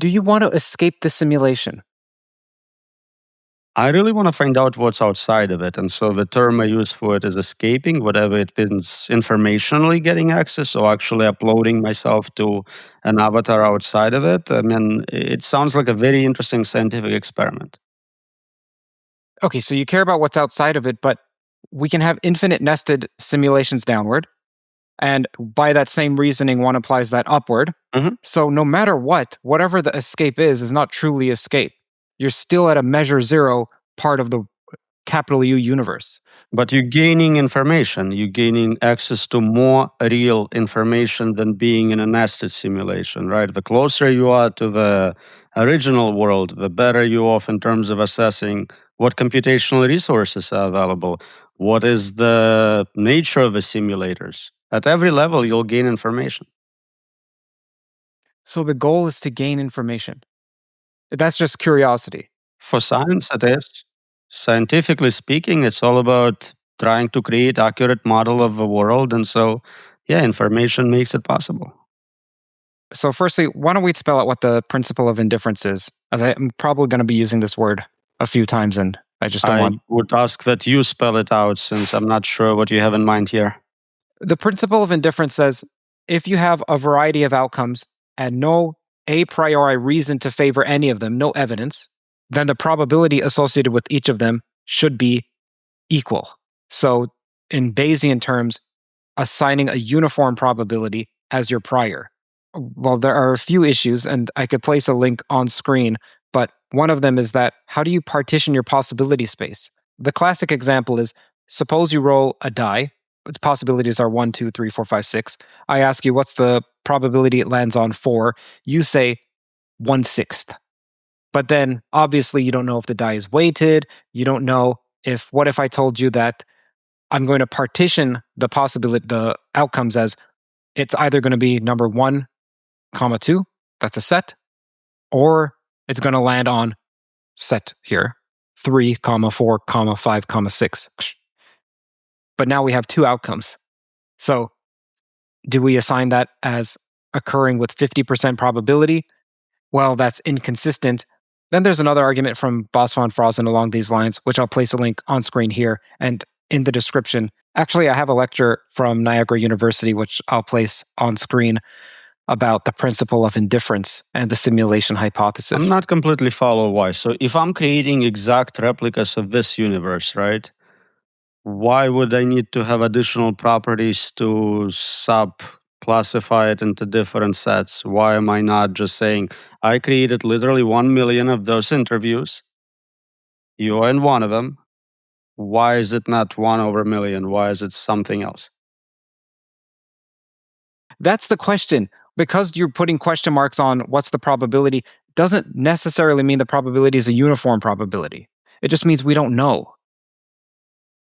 Do you want to escape the simulation? I really want to find out what's outside of it. And so the term I use for it is escaping, whatever it means informationally getting access or actually uploading myself to an avatar outside of it. I mean, it sounds like a very interesting scientific experiment. Okay, so you care about what's outside of it, but we can have infinite nested simulations downward. And by that same reasoning, one applies that upward. Mhm. So no matter what, whatever the escape is not truly escape. You're still at a measure zero part of the capital U universe. But you're gaining information. You're gaining access to more real information than being in a nested simulation, right? The closer you are to the original world, the better you're off in terms of assessing what computational resources are available, what is the nature of the simulators. At every level, you'll gain information. So the goal is to gain information. That's just curiosity. For science, it is. Scientifically speaking, it's all about trying to create accurate model of the world. And so, yeah, information makes it possible. So firstly, why don't we spell out what the principle of indifference is? As I'm probably going to be using this word a few times and I just don't want... would ask that you spell it out since I'm not sure what you have in mind here. The principle of indifference says if you have a variety of outcomes and no a priori reason to favor any of them, no evidence, then the probability associated with each of them should be equal. So in Bayesian terms, assigning a uniform probability as your prior. Well, there are a few issues, and I could place a link on screen, but one of them is that how do you partition your possibility space? The classic example is suppose you roll a die. Its possibilities are 1, 2, 3, 4, 5, 6. I ask you, what's the probability it lands on 4? You say 1/6. But then obviously you don't know if the die is weighted. You don't know what if I told you that I'm going to partition the outcomes as it's either going to be number 1, 2, that's a set, or it's going to land on set here, 3, 4, 5, 6. But now we have 2 outcomes. So do we assign that as occurring with 50% probability? Well, that's inconsistent. Then there's another argument from Bos van Fraasen along these lines, which I'll place a link on screen here and in the description. Actually, I have a lecture from Niagara University, which I'll place on screen, about the principle of indifference and the simulation hypothesis. I'm not completely follow why. So if I'm creating exact replicas of this universe, right? Why would I need to have additional properties to sub-classify it into different sets? Why am I not just saying, I created literally 1 million of those interviews. You're in one of them. Why is it not 1/1,000,000? Why is it something else? That's the question. Because you're putting question marks on what's the probability doesn't necessarily mean the probability is a uniform probability. It just means we don't know.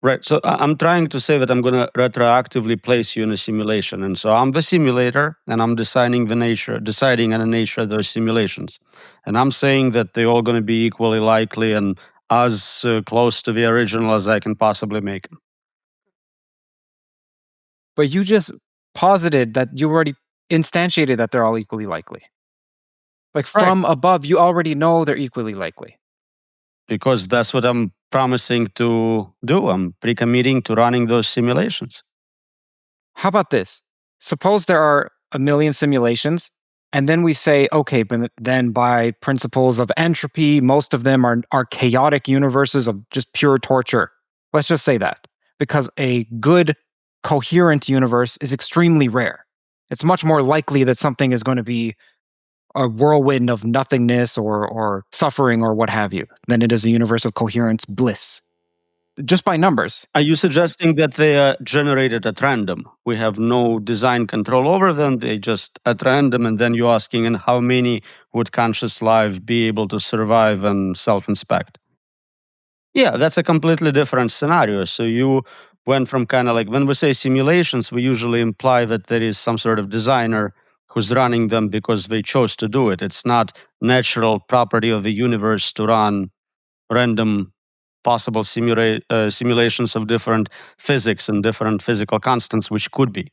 Right. So I'm trying to say that I'm going to retroactively place you in a simulation. And so I'm the simulator and I'm deciding on the nature of those simulations. And I'm saying that they're all going to be equally likely and as close to the original as I can possibly make them. But you just posited that you already instantiated that they're all equally likely. Like from above, you already know they're equally likely. Because that's what I'm promising to do. I'm pre-committing to running those simulations. How about this? Suppose there are 1 million simulations, and then we say, okay, but then by principles of entropy, most of them are chaotic universes of just pure torture. Let's just say that. Because a good, coherent universe is extremely rare. It's much more likely that something is going to be a whirlwind of nothingness or suffering or what have you than it is a universe of coherence bliss. Just by numbers. Are you suggesting that they are generated at random? We have no design control over them. They just at random, and then you're asking, and how many would conscious life be able to survive and self-inspect? Yeah, that's a completely different scenario. So you went from kind of like, when we say simulations, we usually imply that there is some sort of designer who's running them because they chose to do it. It's not natural property of the universe to run random possible simulations of different physics and different physical constants, which could be.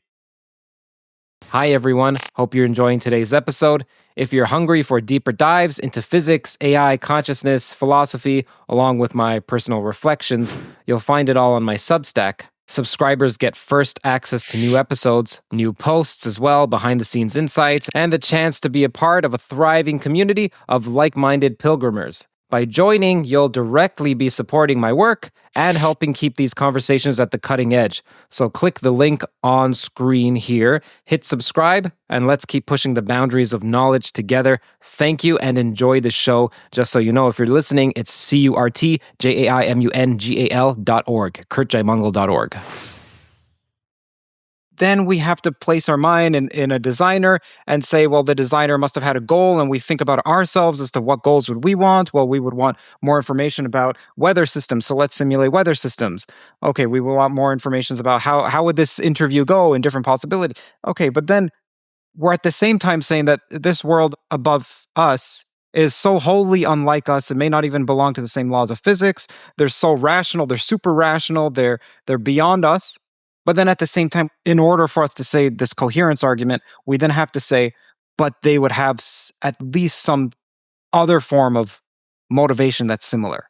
Hi, everyone. Hope you're enjoying today's episode. If you're hungry for deeper dives into physics, AI, consciousness, philosophy, along with my personal reflections, you'll find it all on my Substack. Subscribers get first access to new episodes, new posts as well, behind the scenes insights, and the chance to be a part of a thriving community of like minded pilgrimers. By joining, you'll directly be supporting my work and helping keep these conversations at the cutting edge. So click the link on screen here, hit subscribe, and let's keep pushing the boundaries of knowledge together. Thank you and enjoy the show. Just so you know, if you're listening, it's CurtJaimungal.org, CurtJaimungal.org. Then we have to place our mind in a designer and say, well, the designer must have had a goal, and we think about ourselves as to what goals would we want. Well, we would want more information about weather systems, so let's simulate weather systems. Okay, we will want more information about how would this interview go in different possibilities. Okay, but then we're at the same time saying that this world above us is so wholly unlike us. It may not even belong to the same laws of physics. They're so rational. They're super rational. They're beyond us. But then at the same time, in order for us to say this coherence argument, we then have to say, but they would have at least some other form of motivation that's similar.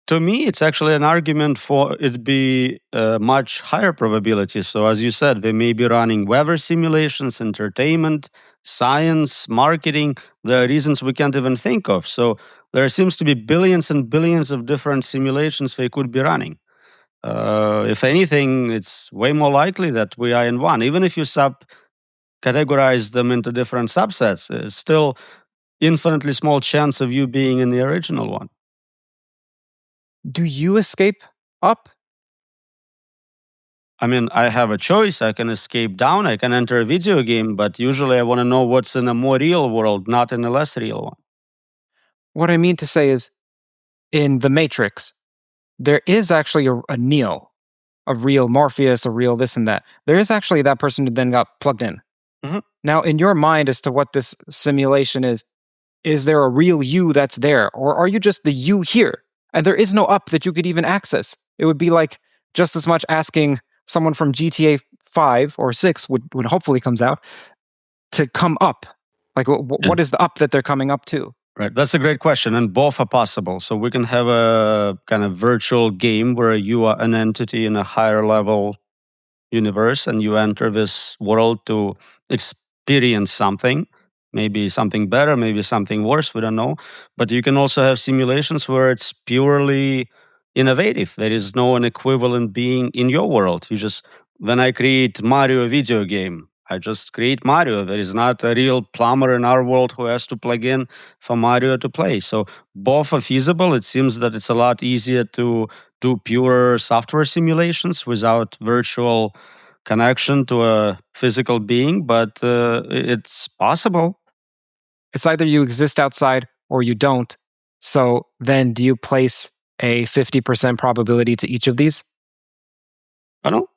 To me, it's actually an argument for it be a much higher probability. So as you said, they may be running weather simulations, entertainment, science, marketing. There are reasons we can't even think of. So there seems to be billions and billions of different simulations they could be running. If anything, it's way more likely that we are in one. Even if you categorize them into different subsets, it's still infinitely small chance of you being in the original one. Do you escape up? I mean, I have a choice. I can escape down. I can enter a video game, but usually I want to know what's in a more real world, not in a less real one. What I mean to say is, in The Matrix, there is actually a Neo, a real Morpheus, a real this and that. There is actually that person who then got plugged in. Mm-hmm. Now, in your mind as to what this simulation is there a real you that's there? Or are you just the you here? And there is no up that you could even access. It would be like just as much asking someone from GTA 5 or 6, would hopefully comes out, to come up. Like, what is the up that they're coming up to? Right, that's a great question, and both are possible. So we can have a kind of virtual game where you are an entity in a higher level universe, and you enter this world to experience something, maybe something better, maybe something worse, we don't know. But you can also have simulations where it's purely innovative. There is no an equivalent being in your world. When I create Mario video game, I just create Mario. There is not a real plumber in our world who has to plug in for Mario to play. So both are feasible. It seems that it's a lot easier to do pure software simulations without virtual connection to a physical being, but it's possible. It's either you exist outside or you don't. So then do you place a 50% probability to each of these? I don't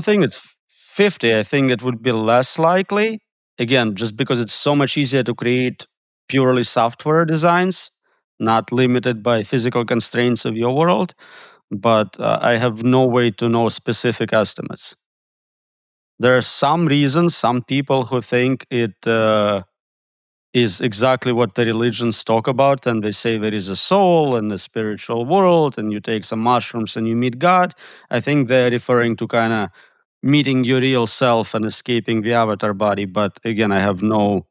think it's 50. I think it would be less likely. Again, just because it's so much easier to create purely software designs, not limited by physical constraints of your world. But I have no way to know specific estimates. There are some reasons, some people who think it is exactly what the religions talk about, and they say there is a soul and a spiritual world, and you take some mushrooms and you meet God. I think they're referring to kind of meeting your real self and escaping the avatar body. But again, I have no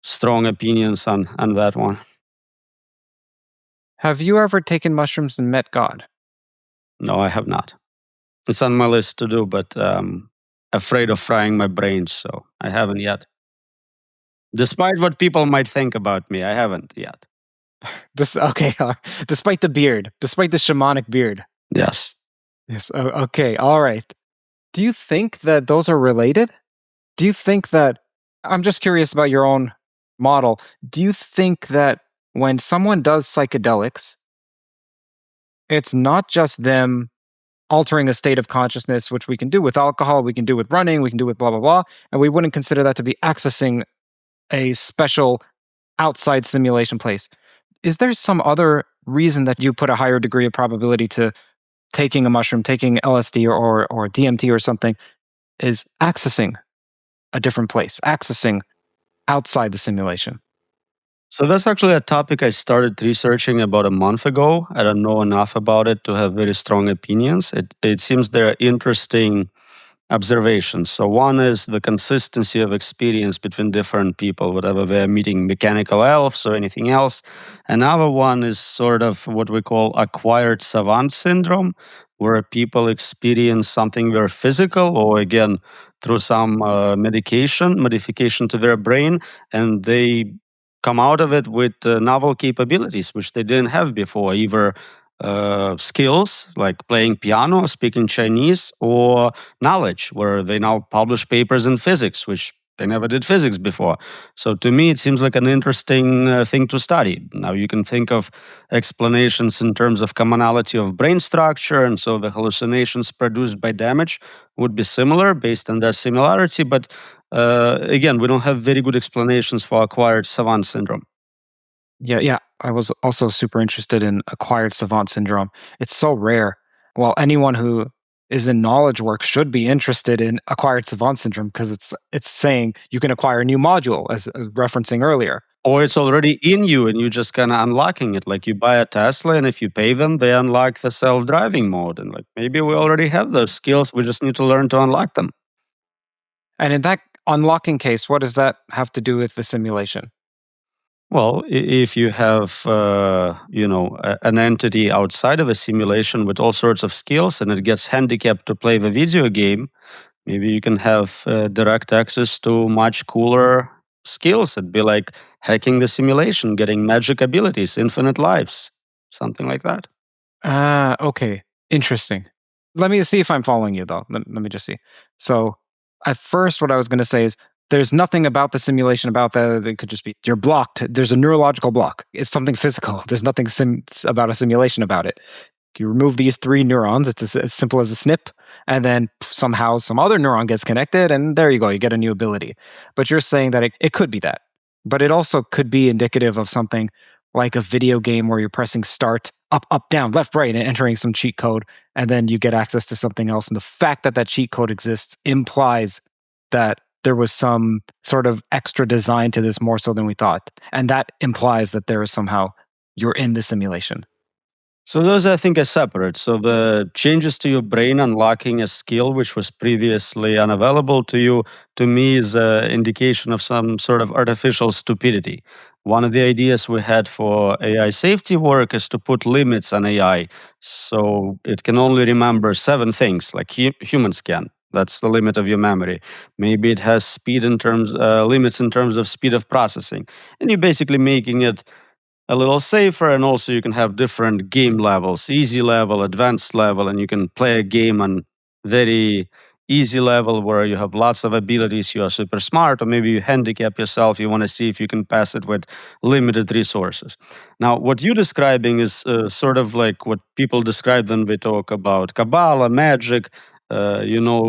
strong opinions on that one. Have you ever taken mushrooms and met God? No, I have not. It's on my list to do, but afraid of frying my brains, so I haven't yet. Despite what people might think about me, I haven't yet. Okay, despite the beard, despite the shamanic beard. Yes. Yes. Okay. All right. Do you think that those are related? Do you think that, I'm just curious about your own model. Do you think that when someone does psychedelics, it's not just them altering a state of consciousness, which we can do with alcohol, we can do with running, we can do with blah, blah, blah, and we wouldn't consider that to be accessing a special outside simulation place. Is there some other reason that you put a higher degree of probability to taking a mushroom, taking LSD or DMT or something, is accessing a different place, accessing outside the simulation? So that's actually a topic I started researching about a month ago. I don't know enough about it to have very strong opinions. It seems there are interesting observations. So one is the consistency of experience between different people, whatever they're meeting mechanical elves or anything else. Another one is sort of what we call acquired savant syndrome, where people experience something very physical, or again, through some medication, modification to their brain, and they come out of it with novel capabilities which they didn't have before, either skills like playing piano, speaking Chinese, or knowledge, where they now publish papers in physics, which they never did physics before. So to me, it seems like an interesting thing to study. Now you can think of explanations in terms of commonality of brain structure, and so the hallucinations produced by damage would be similar based on their similarity. But again, we don't have very good explanations for acquired savant syndrome. Yeah. I was also super interested in acquired savant syndrome. It's so rare. Well, anyone who is in knowledge work should be interested in acquired savant syndrome because it's saying you can acquire a new module, as referencing earlier. Or it's already in you and you're just kind of unlocking it. Like you buy a Tesla, and if you pay them, they unlock the self-driving mode. And like maybe we already have those skills. We just need to learn to unlock them. And in that unlocking case, what does that have to do with the simulation? Well, if you have, an entity outside of a simulation with all sorts of skills, and it gets handicapped to play the video game, maybe you can have direct access to much cooler skills. It'd be like hacking the simulation, getting magic abilities, infinite lives, something like that. Okay. Interesting. Let me see if I'm following you, though. Let me just see. So, at first, what I was going to say is there's nothing about the simulation about that. It could just be you're blocked. There's a neurological block. It's something physical. There's nothing about a simulation about it. You remove these 3 neurons. It's as simple as a snip, and then somehow some other neuron gets connected, and there you go. You get a new ability. But you're saying that it could be that. But it also could be indicative of something like a video game where you're pressing start, up, down, left, right, and entering some cheat code, and then you get access to something else. And the fact that that cheat code exists implies that there was some sort of extra design to this more so than we thought. And that implies that there is somehow you're in the simulation. So those, I think, are separate. So the changes to your brain unlocking a skill which was previously unavailable to me, is an indication of some sort of artificial stupidity. One of the ideas we had for AI safety work is to put limits on AI. So it can only remember 7 things, like humans can. That's the limit of your memory. Maybe it has speed in terms limits in terms of speed of processing, and you're basically making it a little safer. And also you can have different game levels, easy level, advanced level, and you can play a game on very easy level where you have lots of abilities, you are super smart, or maybe you handicap yourself, you want to see if you can pass it with limited resources. Now what you're describing is sort of like what people describe when they talk about Kabbalah, magic,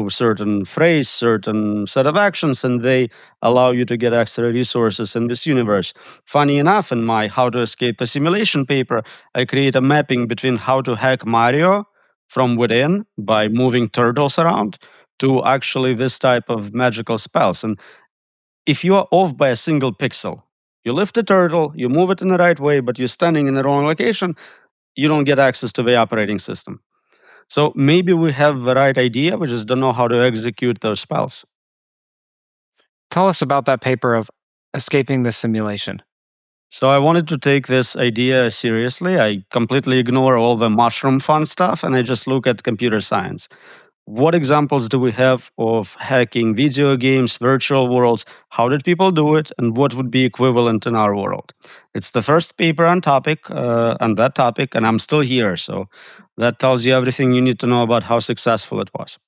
certain phrase, certain set of actions, and they allow you to get extra resources in this universe. Funny enough, in my How to Escape the Simulation paper, I create a mapping between how to hack Mario from within by moving turtles around to actually this type of magical spells. And if you are off by a single pixel, you lift the turtle, you move it in the right way, but you're standing in the wrong location, you don't get access to the operating system. So maybe we have the right idea, we just don't know how to execute those spells. Tell us about that paper of escaping the simulation. So I wanted to take this idea seriously. I completely ignore all the mushroom fun stuff and I just look at computer science. What examples do we have of hacking video games, virtual worlds? How did people do it? And what would be equivalent in our world? It's the first paper on that topic, and I'm still here. So that tells you everything you need to know about how successful it was.